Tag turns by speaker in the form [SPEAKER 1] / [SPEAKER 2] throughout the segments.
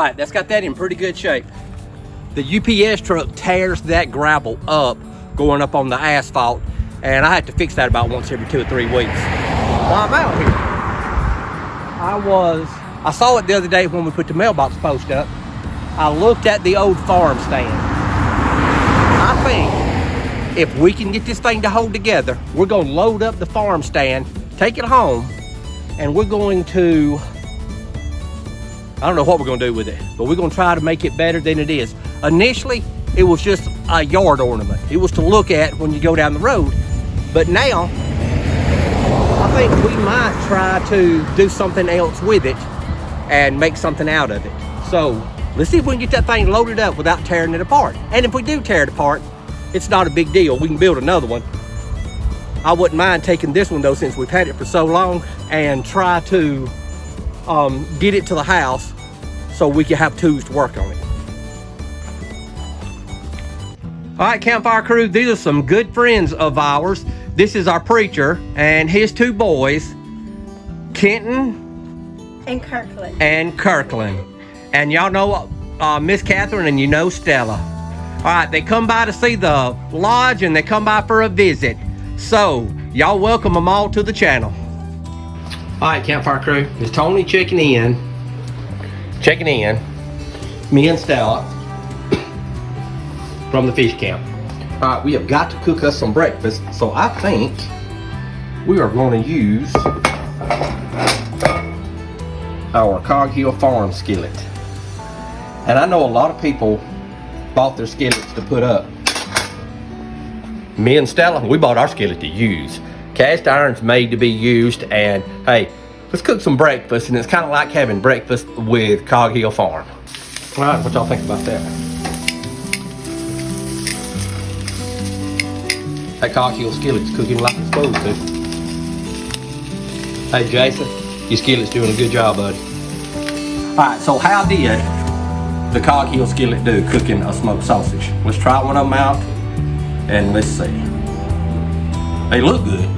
[SPEAKER 1] All right, that's got that in pretty good shape. The UPS truck tears that gravel up going up on the asphalt, and I have to fix that about once every 2 or 3 weeks. While I'm out here, I saw it the other day when we put the mailbox post up. I looked at the old Farmstand. I think if we can get this thing to hold together, we're going to load up the Farmstand, take it home, and we're going to, I don't know what we're going to do with it, but we're going to try to make it better than it is. Initially, it was just a yard ornament. It was to look at when you go down the road. But now, I think we might try to do something else with it and make something out of it. So, let's see if we can get that thing loaded up without tearing it apart. And if we do tear it apart, it's not a big deal. We can build another one. I wouldn't mind taking this one though, since we've had it for so long, and try to get it to the house so we can have tools to work on it. All right, Campfire crew, these are some good friends of ours. This is our preacher and his 2 boys, Kenton and Kirkland. And y'all know Miss Catherine and you know Stella. All right, they come by to see the lodge and they come by for a visit. So, y'all welcome them all to the channel. All right, Campfire crew, it's Tony checking in. Me and Stella from the fish camp. All right, we have got to cook us some breakfast, so I think we are going to use our Cog Hill Farm skillet. And I know a lot of people bought their skillets to put up. Me and Stella, we bought our skillet to use. Cast iron's made to be used, and hey, let's cook some breakfast, and it's kind of like having breakfast with Cog Hill Farm. All right, what y'all think about that? That Cog Hill skillet's cooking like it's supposed to. Hey Jason, your skillet's doing a good job, buddy. Alright, so how did the Cog Hill skillet do cooking a smoked sausage? Let's try one of them out and let's see. They look good.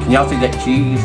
[SPEAKER 1] Can y'all see that cheese?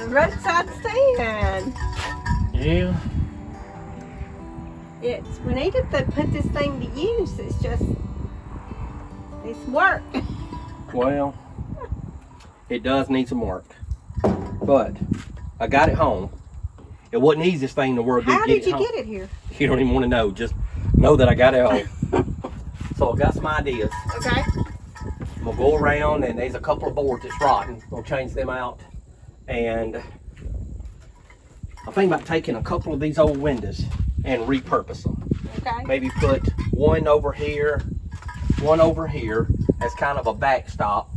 [SPEAKER 2] roadside stand.
[SPEAKER 1] Yeah.
[SPEAKER 2] We need to put this thing to use. It's work.
[SPEAKER 1] Well, it does need some work, but I got it home. It wasn't the easiest thing in the world.
[SPEAKER 2] How did you get it here?
[SPEAKER 1] You don't even want to know. Just know that I got it home. So I got some ideas.
[SPEAKER 2] Okay.
[SPEAKER 1] I'm gonna go around, and there's a couple of boards that's rotten. I'll change them out, and I'm thinking about taking a couple of these old windows and repurpose them.
[SPEAKER 2] Okay.
[SPEAKER 1] Maybe put one over here as kind of a backstop,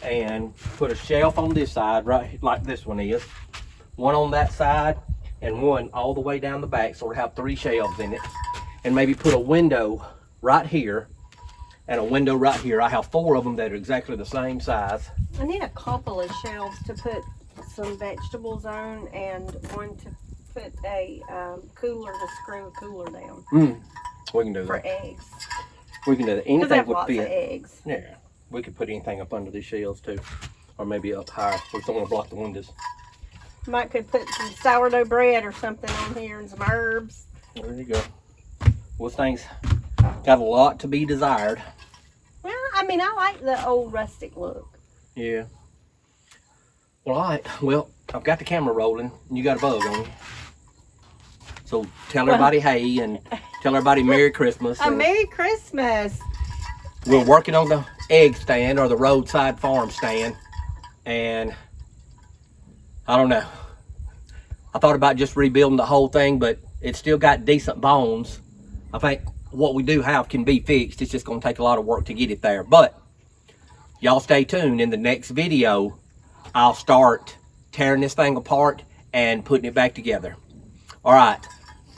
[SPEAKER 1] and put a shelf on this side, right like this one is, one on that side, and one all the way down the back, so we'll have 3 shelves in it. And maybe put a window right here and a window right here. I have 4 of them that are exactly the same size.
[SPEAKER 2] I need a couple of shelves to put some vegetables on, and one to put a cooler to screw a cooler down.
[SPEAKER 1] We can do that.
[SPEAKER 2] For eggs.
[SPEAKER 1] We can do that.
[SPEAKER 2] Because I
[SPEAKER 1] Anything
[SPEAKER 2] have
[SPEAKER 1] would
[SPEAKER 2] lots
[SPEAKER 1] fit.
[SPEAKER 2] of eggs.
[SPEAKER 1] Yeah. We could put anything up under these shelves too. Or maybe up higher. We just don't want to block the windows.
[SPEAKER 2] Might could put some sourdough bread or something on here and some herbs.
[SPEAKER 1] There you go. Well, things got a lot to be desired.
[SPEAKER 2] Well, I mean, I like the old rustic look.
[SPEAKER 1] Yeah. Well, all right. Well, I've got the camera rolling, and you got a bug on you. So tell everybody hey, and tell everybody Merry Christmas.
[SPEAKER 2] A Merry Christmas.
[SPEAKER 1] We're working on the egg stand, or the roadside farm stand, and I don't know. I thought about just rebuilding the whole thing, but it's still got decent bones. I think what we do have can be fixed. It's just going to take a lot of work to get it there. But y'all stay tuned. In the next video, I'll start tearing this thing apart and putting it back together. All right.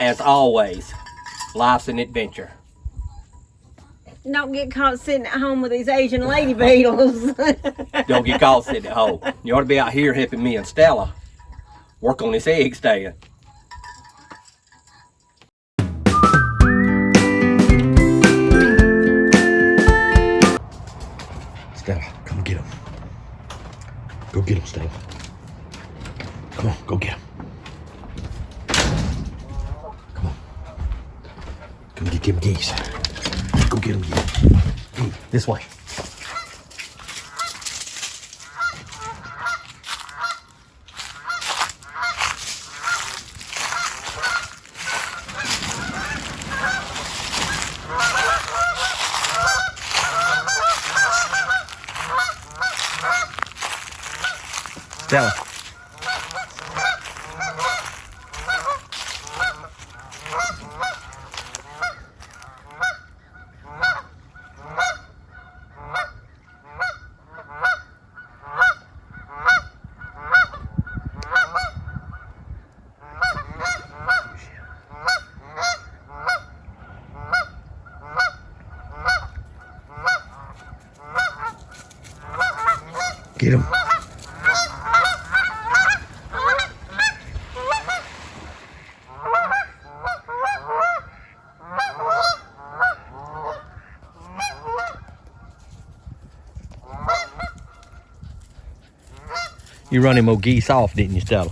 [SPEAKER 1] As always, life's an adventure.
[SPEAKER 2] Don't get caught sitting at home with these Asian lady beetles.
[SPEAKER 1] Don't get caught sitting at home. You ought to be out here helping me and Stella work on this egg stand. Stella, come get him. Go get him, Stella. Come on, go get him. Come on. Come get them geese. Go get them geese. Hey, this way. Stella. Get him. You run him old geese off, didn't you, Stella?